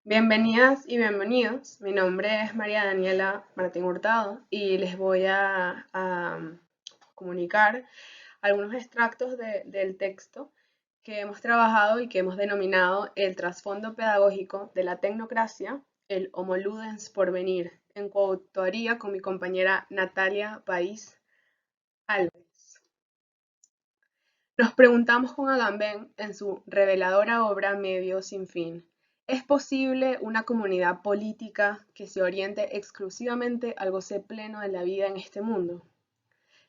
Bienvenidas y bienvenidos. Mi nombre es María Daniela Martín Hurtado y les voy a comunicar algunos extractos del texto que hemos trabajado y que hemos denominado el trasfondo pedagógico de la tecnocracia, el Homo Ludens Porvenir, en coautoría con mi compañera Natalia País Alves. Nos preguntamos con Agamben en su reveladora obra Medio sin fin: ¿es posible una comunidad política que se oriente exclusivamente al goce pleno de la vida en este mundo?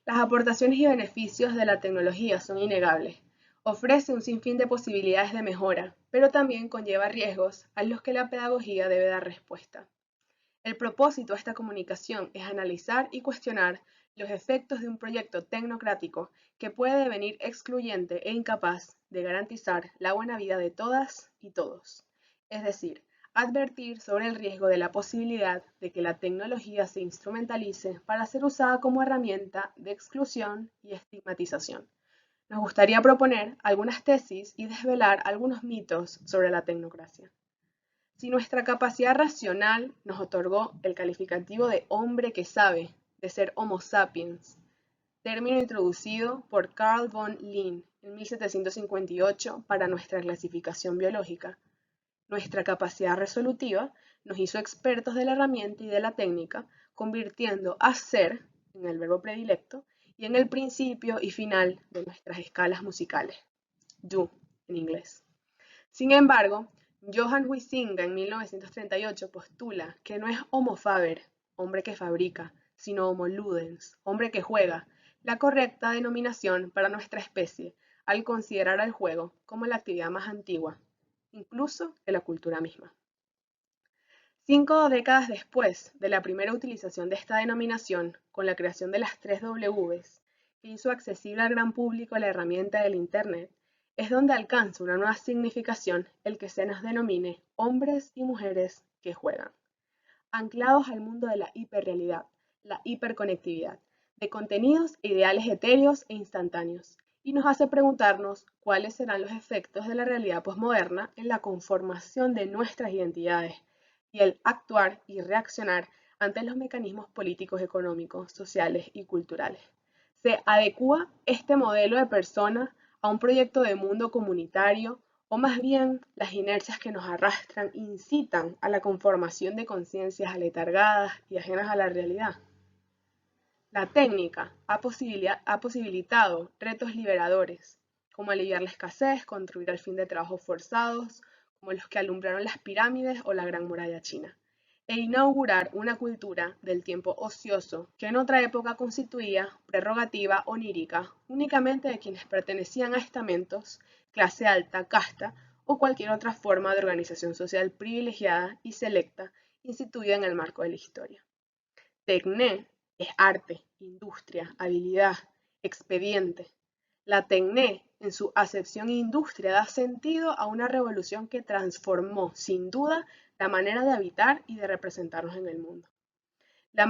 Las aportaciones y beneficios de la tecnología son innegables. Ofrece un sinfín de posibilidades de mejora, pero también conlleva riesgos a los que la pedagogía debe dar respuesta. El propósito de esta comunicación es analizar y cuestionar los efectos de un proyecto tecnocrático que puede devenir excluyente e incapaz de garantizar la buena vida de todas y todos. Es decir, advertir sobre el riesgo de la posibilidad de que la tecnología se instrumentalice para ser usada como herramienta de exclusión y estigmatización. Nos gustaría proponer algunas tesis y desvelar algunos mitos sobre la tecnocracia. Si nuestra capacidad racional nos otorgó el calificativo de hombre que sabe, de ser Homo sapiens, término introducido por Carl von Linné en 1758 para nuestra clasificación biológica, nuestra capacidad resolutiva nos hizo expertos de la herramienta y de la técnica, convirtiendo a ser en el verbo predilecto y en el principio y final de nuestras escalas musicales, do en inglés. Sin embargo, Johann Huizinga en 1938 postula que no es Homo faber, hombre que fabrica, sino Homo ludens, hombre que juega, la correcta denominación para nuestra especie al considerar al juego como la actividad más antigua, incluso de la cultura misma. 5 décadas después de la primera utilización de esta denominación, con la creación de las 3 Ws, que hizo accesible al gran público la herramienta del Internet, es donde alcanza una nueva significación el que se nos denomine hombres y mujeres que juegan, anclados al mundo de la hiperrealidad, la hiperconectividad, de contenidos e ideales etéreos e instantáneos, y nos hace preguntarnos cuáles serán los efectos de la realidad posmoderna en la conformación de nuestras identidades y el actuar y reaccionar ante los mecanismos políticos, económicos, sociales y culturales. ¿Se adecua este modelo de persona a un proyecto de mundo comunitario, o más bien las inercias que nos arrastran incitan a la conformación de conciencias aletargadas y ajenas a la realidad? La técnica ha posibilitado retos liberadores, como aliviar la escasez, contribuir al fin de trabajos forzados, como los que alumbraron las pirámides o la Gran Muralla China, e inaugurar una cultura del tiempo ocioso que en otra época constituía prerrogativa onírica únicamente de quienes pertenecían a estamentos, clase alta, casta o cualquier otra forma de organización social privilegiada y selecta instituida en el marco de la historia. Tecné es arte, industria, habilidad, expediente. La tecné, en su acepción industria, da sentido a una revolución que transformó, sin duda, la manera de habitar y de representarnos en el mundo. La,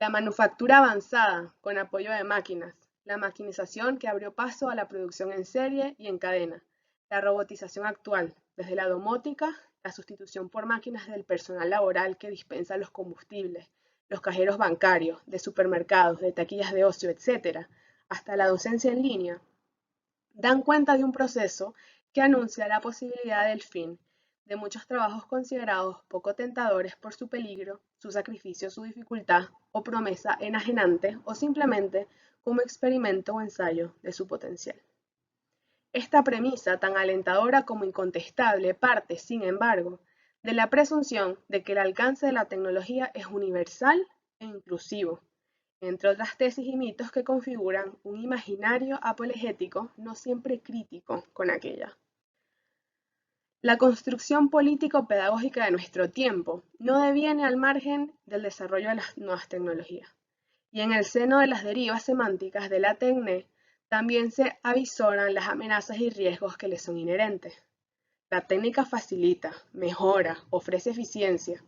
la manufactura avanzada, con apoyo de máquinas, la maquinización que abrió paso a la producción en serie y en cadena, la robotización actual, desde la domótica, la sustitución por máquinas del personal laboral que dispensa los combustibles, los cajeros bancarios, de supermercados, de taquillas de ocio, etc., hasta la docencia en línea, dan cuenta de un proceso que anuncia la posibilidad del fin de muchos trabajos considerados poco tentadores por su peligro, su sacrificio, su dificultad o promesa enajenante, o simplemente como experimento o ensayo de su potencial. Esta premisa, tan alentadora como incontestable, parte, sin embargo, de la presunción de que el alcance de la tecnología es universal e inclusivo, entre otras tesis y mitos que configuran un imaginario apologético no siempre crítico con aquella. La construcción político-pedagógica de nuestro tiempo no deviene al margen del desarrollo de las nuevas tecnologías, y en el seno de las derivas semánticas de la TECNE también se avisoran las amenazas y riesgos que le son inherentes. La técnica facilita, mejora, ofrece eficiencia.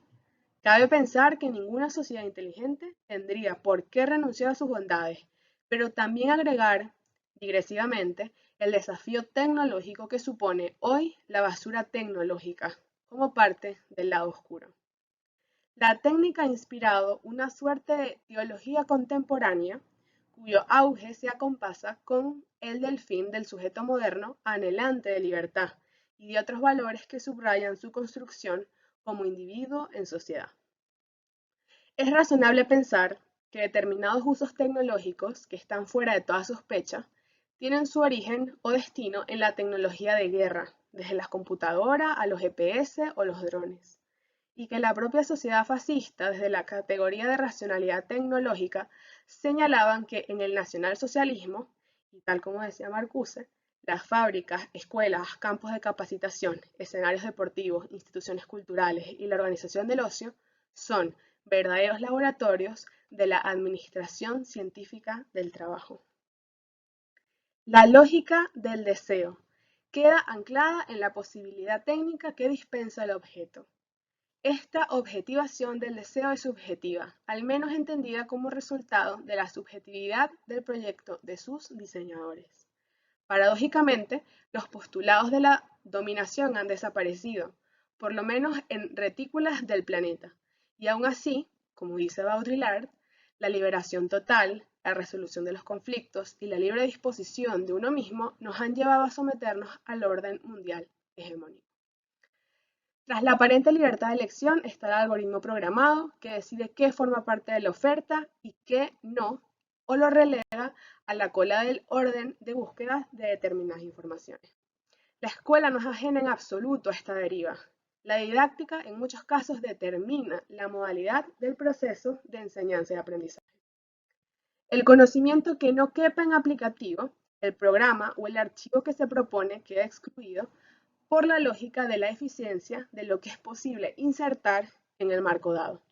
Cabe pensar que ninguna sociedad inteligente tendría por qué renunciar a sus bondades, pero también agregar, digresivamente, el desafío tecnológico que supone hoy la basura tecnológica, como parte del lado oscuro. La técnica ha inspirado una suerte de teología contemporánea cuyo auge se acompasa con el del fin del sujeto moderno anhelante de libertad y de otros valores que subrayan su construcción como individuo en sociedad. Es razonable pensar que determinados usos tecnológicos que están fuera de toda sospecha tienen su origen o destino en la tecnología de guerra, desde las computadoras a los GPS o los drones, y que la propia sociedad fascista, desde la categoría de racionalidad tecnológica, señalaban que en el nacionalsocialismo, y tal como decía Marcuse, las fábricas, escuelas, campos de capacitación, escenarios deportivos, instituciones culturales y la organización del ocio son verdaderos laboratorios de la administración científica del trabajo. La lógica del deseo queda anclada en la posibilidad técnica que dispensa el objeto. Esta objetivación del deseo es subjetiva, al menos entendida como resultado de la subjetividad del proyecto de sus diseñadores. Paradójicamente, los postulados de la dominación han desaparecido, por lo menos en retículas del planeta, y aún así, como dice Baudrillard, la liberación total, la resolución de los conflictos y la libre disposición de uno mismo nos han llevado a someternos al orden mundial hegemónico. Tras la aparente libertad de elección está el algoritmo programado que decide qué forma parte de la oferta y qué no, o lo relega a la cola del orden de búsqueda de determinadas informaciones. La escuela no es ajena en absoluto a esta deriva. La didáctica en muchos casos determina la modalidad del proceso de enseñanza y aprendizaje. El conocimiento que no quepa en aplicativo, el programa o el archivo que se propone queda excluido por la lógica de la eficiencia de lo que es posible insertar en el marco dado.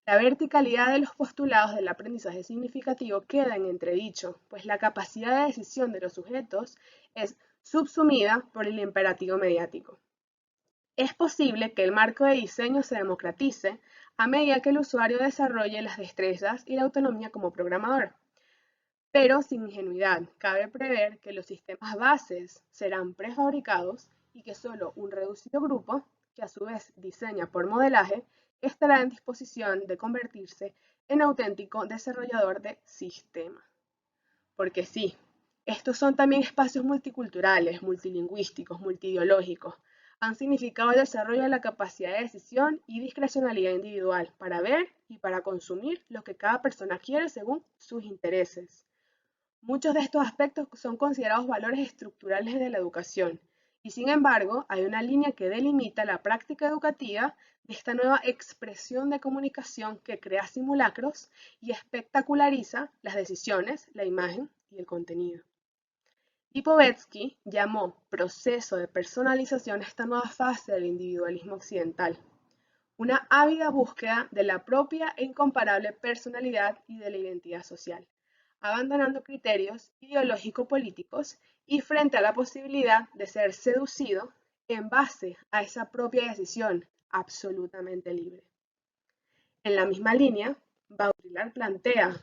La verticalidad de los postulados del aprendizaje significativo queda en entredicho, pues la capacidad de decisión de los sujetos es subsumida por el imperativo mediático. Es posible que el marco de diseño se democratice a medida que el usuario desarrolle las destrezas y la autonomía como programador. Pero sin ingenuidad, cabe prever que los sistemas bases serán prefabricados y que solo un reducido grupo, que a su vez diseña por modelaje, estará en disposición de convertirse en auténtico desarrollador de sistema. Porque sí, estos son también espacios multiculturales, multilingüísticos, multiideológicos. Han significado el desarrollo de la capacidad de decisión y discrecionalidad individual para ver y para consumir lo que cada persona quiere según sus intereses. Muchos de estos aspectos son considerados valores estructurales de la educación y sin embargo hay una línea que delimita la práctica educativa de esta nueva expresión de comunicación que crea simulacros y espectaculariza las decisiones, la imagen y el contenido. Lipovetsky llamó proceso de personalización a esta nueva fase del individualismo occidental, una ávida búsqueda de la propia e incomparable personalidad y de la identidad social, abandonando criterios ideológico-políticos y frente a la posibilidad de ser seducido en base a esa propia decisión absolutamente libre. En la misma línea, Baudrillard plantea,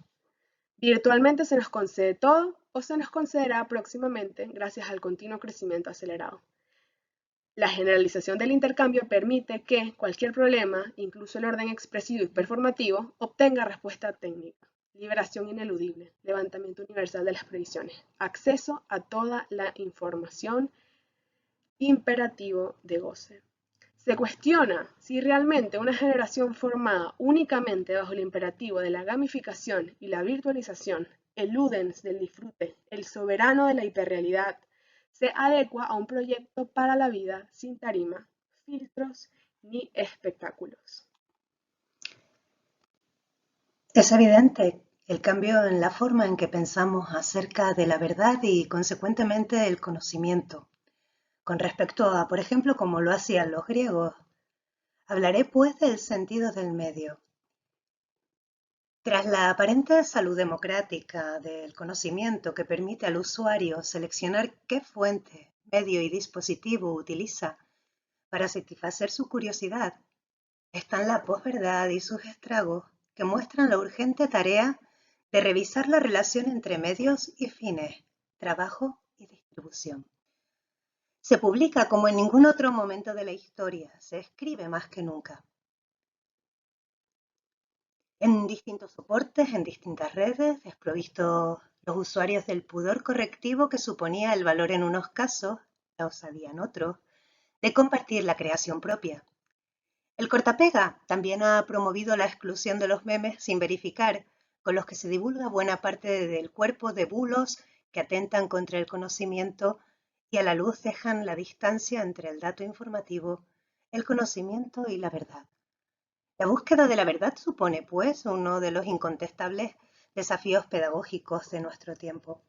virtualmente se nos concede todo o se nos concederá próximamente gracias al continuo crecimiento acelerado. La generalización del intercambio permite que cualquier problema, incluso el orden expresivo y performativo, obtenga respuesta técnica. Liberación ineludible, levantamiento universal de las previsiones, acceso a toda la información, imperativo de goce. Se cuestiona si realmente una generación formada únicamente bajo el imperativo de la gamificación y la virtualización, el ludens del disfrute, el soberano de la hiperrealidad, se adecua a un proyecto para la vida sin tarima, filtros ni espectáculos. Es evidente el cambio en la forma en que pensamos acerca de la verdad y, consecuentemente, el conocimiento. Con respecto a, por ejemplo, como lo hacían los griegos, hablaré pues del sentido del medio. Tras la aparente salud democrática del conocimiento que permite al usuario seleccionar qué fuente, medio y dispositivo utiliza para satisfacer su curiosidad, están la posverdad y sus estragos que muestran la urgente tarea de revisar la relación entre medios y fines, trabajo y distribución. Se publica como en ningún otro momento de la historia, se escribe más que nunca. En distintos soportes, en distintas redes, desprovisto los usuarios del pudor correctivo que suponía el valor en unos casos, la osadía en otros, de compartir la creación propia. El cortapega también ha promovido la exclusión de los memes sin verificar, con los que se divulga buena parte del cuerpo de bulos que atentan contra el conocimiento y a la luz dejan la distancia entre el dato informativo, el conocimiento y la verdad. La búsqueda de la verdad supone, pues, uno de los incontestables desafíos pedagógicos de nuestro tiempo.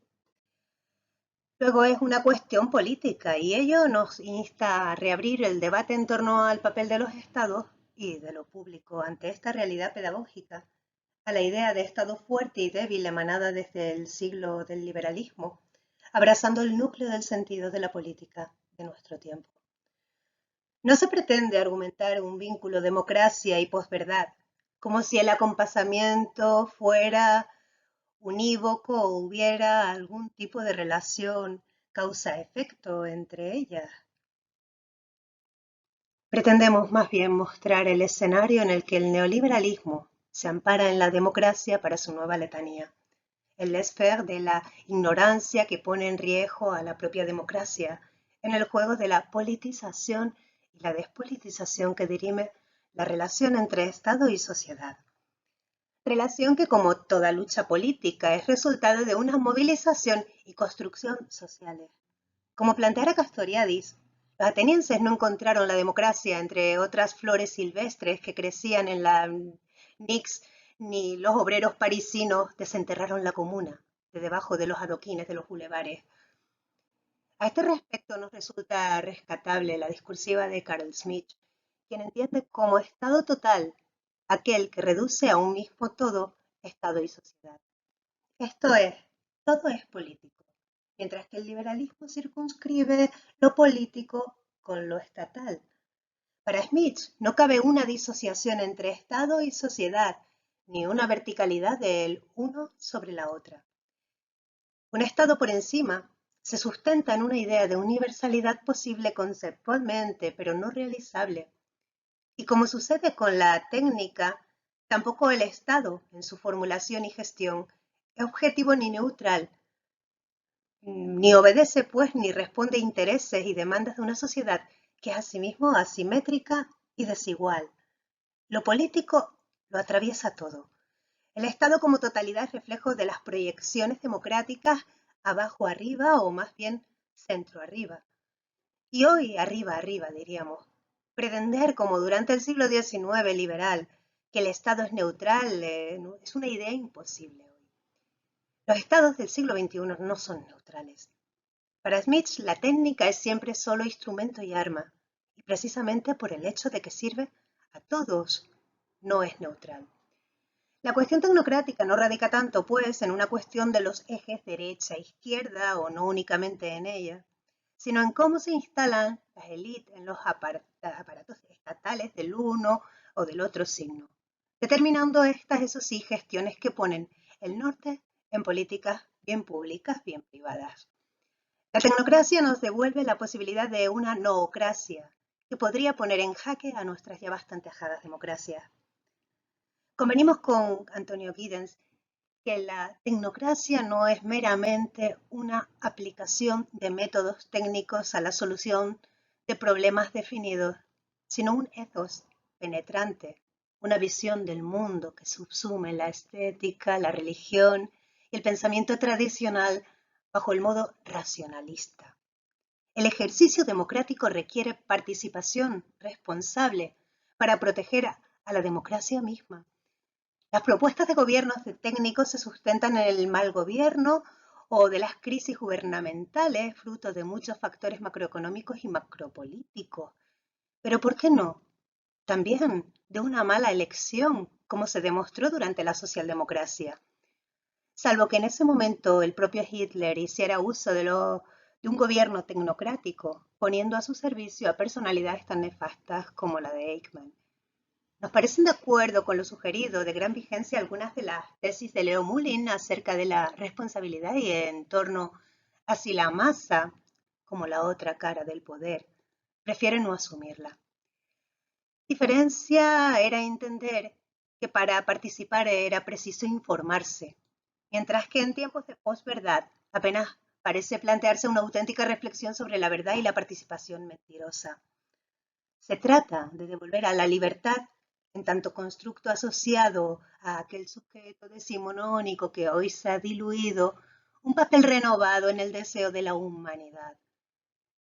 Luego es una cuestión política y ello nos insta a reabrir el debate en torno al papel de los estados y de lo público ante esta realidad pedagógica, a la idea de estado fuerte y débil emanada desde el siglo del liberalismo, abrazando el núcleo del sentido de la política de nuestro tiempo. No se pretende argumentar un vínculo democracia y posverdad, como si el acompasamiento fuera unívoco o hubiera algún tipo de relación causa-efecto entre ellas. Pretendemos más bien mostrar el escenario en el que el neoliberalismo se ampara en la democracia para su nueva letanía, el laissez-faire de la ignorancia que pone en riesgo a la propia democracia, en el juego de la politización y la despolitización que dirime la relación entre Estado y sociedad. Relación que, como toda lucha política, es resultado de una movilización y construcción sociales. Como planteara Castoriadis, los atenienses no encontraron la democracia entre otras flores silvestres que crecían en la Nix, ni los obreros parisinos desenterraron la comuna de debajo de los adoquines de los bulevares. A este respecto nos resulta rescatable la discursiva de Carl Schmitt, quien entiende como estado total aquel que reduce a un mismo todo, Estado y sociedad. Esto es, todo es político, mientras que el liberalismo circunscribe lo político con lo estatal. Para Schmitt no cabe una disociación entre Estado y sociedad, ni una verticalidad del uno sobre la otra. Un Estado por encima se sustenta en una idea de universalidad posible conceptualmente, pero no realizable. Y como sucede con la técnica, tampoco el Estado, en su formulación y gestión, es objetivo ni neutral, ni obedece, pues, ni responde a intereses y demandas de una sociedad que es asimismo asimétrica y desigual. Lo político lo atraviesa todo. El Estado como totalidad es reflejo de las proyecciones democráticas abajo arriba o más bien centro arriba. Y hoy arriba arriba, diríamos. Pretender, como durante el siglo XIX liberal, que el Estado es neutral es una idea imposible hoy. Los Estados del siglo XXI no son neutrales. Para Smith, la técnica es siempre solo instrumento y arma, y precisamente por el hecho de que sirve a todos, no es neutral. La cuestión tecnocrática no radica tanto, pues, en una cuestión de los ejes derecha-izquierda o no únicamente en ella, sino en cómo se instalan las élites en los aparatos estatales del uno o del otro signo, determinando estas, eso sí, gestiones que ponen el norte en políticas bien públicas, bien privadas. La tecnocracia nos devuelve la posibilidad de una noocracia, que podría poner en jaque a nuestras ya bastante ajadas democracias. Convenimos con Antonio Giddens que la tecnocracia no es meramente una aplicación de métodos técnicos a la solución de problemas definidos, sino un ethos penetrante, una visión del mundo que subsume la estética, la religión y el pensamiento tradicional bajo el modo racionalista. El ejercicio democrático requiere participación responsable para proteger a la democracia misma. Las propuestas de gobiernos de técnicos se sustentan en el mal gobierno o de las crisis gubernamentales, fruto de muchos factores macroeconómicos y macropolíticos. Pero ¿por qué no? También de una mala elección, como se demostró durante la socialdemocracia. Salvo que en ese momento el propio Hitler hiciera uso de un gobierno tecnocrático, poniendo a su servicio a personalidades tan nefastas como la de Eichmann. Nos parecen de acuerdo con lo sugerido de gran vigencia algunas de las tesis de Leo Mullin acerca de la responsabilidad y en torno a si la masa como la otra cara del poder, prefiere no asumirla. Diferencia era entender que para participar era preciso informarse, mientras que en tiempos de posverdad apenas parece plantearse una auténtica reflexión sobre la verdad y la participación mentirosa. Se trata de devolver a la libertad, en tanto constructo asociado a aquel sujeto decimonónico que hoy se ha diluido, un papel renovado en el deseo de la humanidad.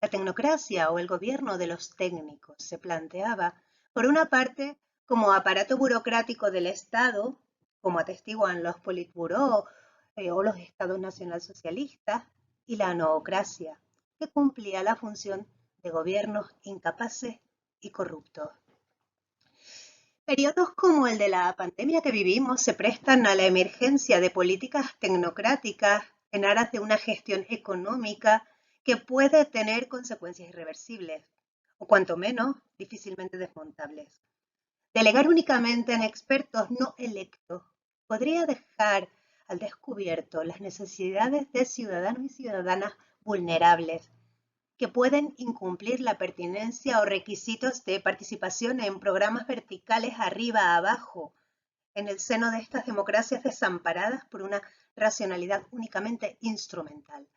La tecnocracia o el gobierno de los técnicos se planteaba, por una parte, como aparato burocrático del Estado, como atestiguan los politburó o los estados nacionalsocialistas, y la noocracia, que cumplía la función de gobiernos incapaces y corruptos. Periodos como el de la pandemia que vivimos se prestan a la emergencia de políticas tecnocráticas en aras de una gestión económica que puede tener consecuencias irreversibles, o cuanto menos difícilmente desmontables. Delegar únicamente en expertos no electos podría dejar al descubierto las necesidades de ciudadanos y ciudadanas vulnerables que pueden incumplir la pertinencia o requisitos de participación en programas verticales arriba abajo, en el seno de estas democracias desamparadas por una racionalidad únicamente instrumental.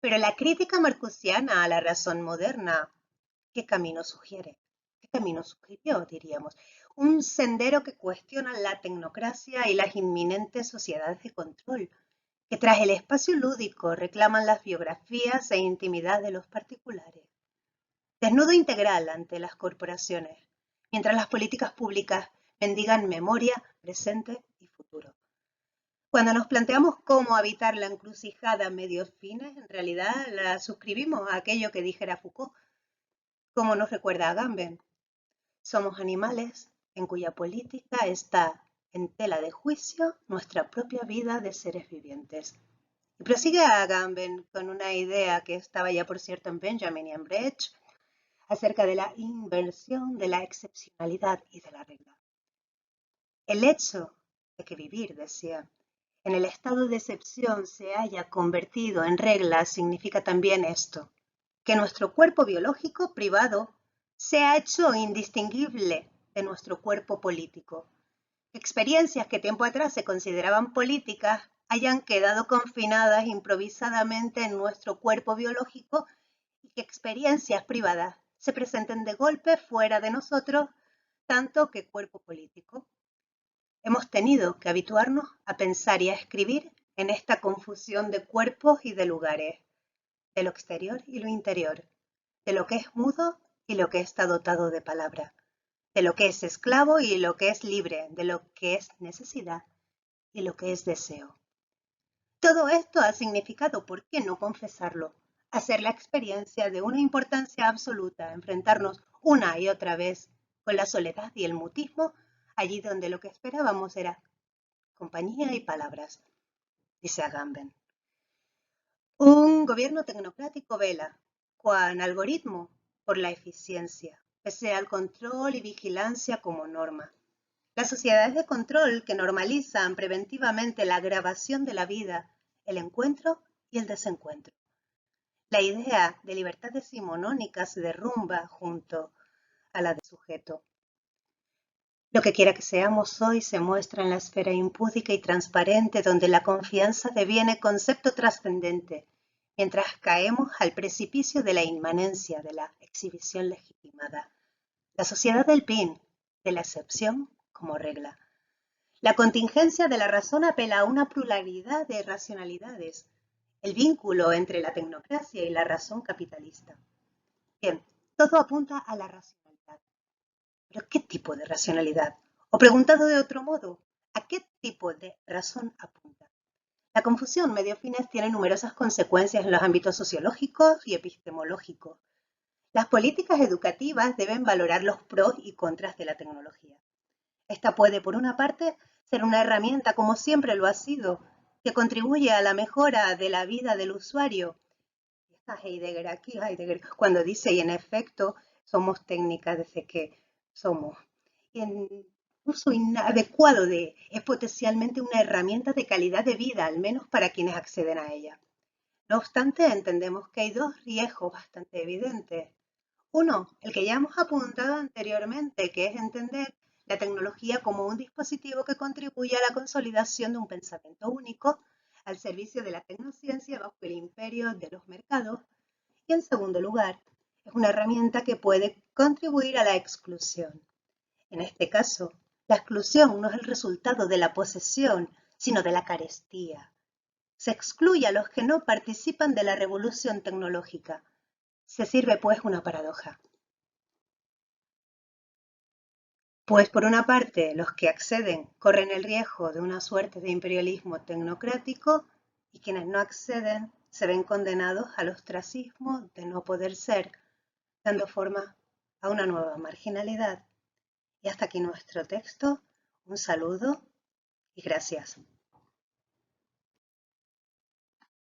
Pero la crítica marcusiana a la razón moderna, ¿qué camino sugiere? ¿Qué camino sugirió, diríamos? Un sendero que cuestiona la tecnocracia y las inminentes sociedades de control, que tras el espacio lúdico reclaman las biografías e intimidad de los particulares. Desnudo integral ante las corporaciones, mientras las políticas públicas mendigan memoria, presente y futuro. Cuando nos planteamos cómo habitar la encrucijada medios fines, en realidad la suscribimos a aquello que dijera Foucault, como nos recuerda a Agamben. Somos animales en cuya política está en tela de juicio nuestra propia vida de seres vivientes. Y prosigue a Agamben con una idea que estaba ya, por cierto, en Benjamin y en Brecht, acerca de la inversión de la excepcionalidad y de la regla. El hecho de que vivir, decía, en el estado de excepción se haya convertido en regla significa también esto, que nuestro cuerpo biológico privado se ha hecho indistinguible de nuestro cuerpo político. Experiencias que tiempo atrás se consideraban políticas hayan quedado confinadas improvisadamente en nuestro cuerpo biológico y que experiencias privadas se presenten de golpe fuera de nosotros, tanto que cuerpo político. Hemos tenido que habituarnos a pensar y a escribir en esta confusión de cuerpos y de lugares, de lo exterior y lo interior, de lo que es mudo y lo que está dotado de palabra, de lo que es esclavo y lo que es libre, de lo que es necesidad y lo que es deseo. Todo esto ha significado, ¿por qué no confesarlo?, hacer la experiencia de una importancia absoluta, enfrentarnos una y otra vez con la soledad y el mutismo, allí donde lo que esperábamos era compañía y palabras, dice Agamben. Un gobierno tecnocrático vela, cuan algoritmo, por la eficiencia, pese al control y vigilancia como norma. Las sociedades de control que normalizan preventivamente la grabación de la vida, el encuentro y el desencuentro. La idea de libertad decimonónica se derrumba junto a la de sujeto. Lo que quiera que seamos hoy se muestra en la esfera impúdica y transparente donde la confianza deviene concepto trascendente, mientras caemos al precipicio de la inmanencia de la exhibición legitimada. La sociedad del PIN, de la excepción como regla. La contingencia de la razón apela a una pluralidad de racionalidades, el vínculo entre la tecnocracia y la razón capitalista. Bien, todo apunta a la racionalidad. ¿Pero qué tipo de racionalidad? O preguntado de otro modo, ¿a qué tipo de razón apunta? La confusión medio-fines tiene numerosas consecuencias en los ámbitos sociológicos y epistemológicos. Las políticas educativas deben valorar los pros y contras de la tecnología. Esta puede, por una parte, ser una herramienta, como siempre lo ha sido, que contribuye a la mejora de la vida del usuario. Está Heidegger aquí, Heidegger, cuando dice, y en efecto, somos técnicas desde que somos. Y en uso inadecuado es potencialmente una herramienta de calidad de vida, al menos para quienes acceden a ella. No obstante, entendemos que hay dos riesgos bastante evidentes. Uno, el que ya hemos apuntado anteriormente, que es entender la tecnología como un dispositivo que contribuye a la consolidación de un pensamiento único al servicio de la tecnociencia bajo el imperio de los mercados. Y en segundo lugar, es una herramienta que puede contribuir a la exclusión. En este caso, la exclusión no es el resultado de la posesión, sino de la carestía. Se excluye a los que no participan de la revolución tecnológica. Se sirve pues una paradoja. Pues por una parte, los que acceden corren el riesgo de una suerte de imperialismo tecnocrático y quienes no acceden se ven condenados al ostracismo de no poder ser, dando forma a una nueva marginalidad. Y hasta aquí nuestro texto. Un saludo y gracias.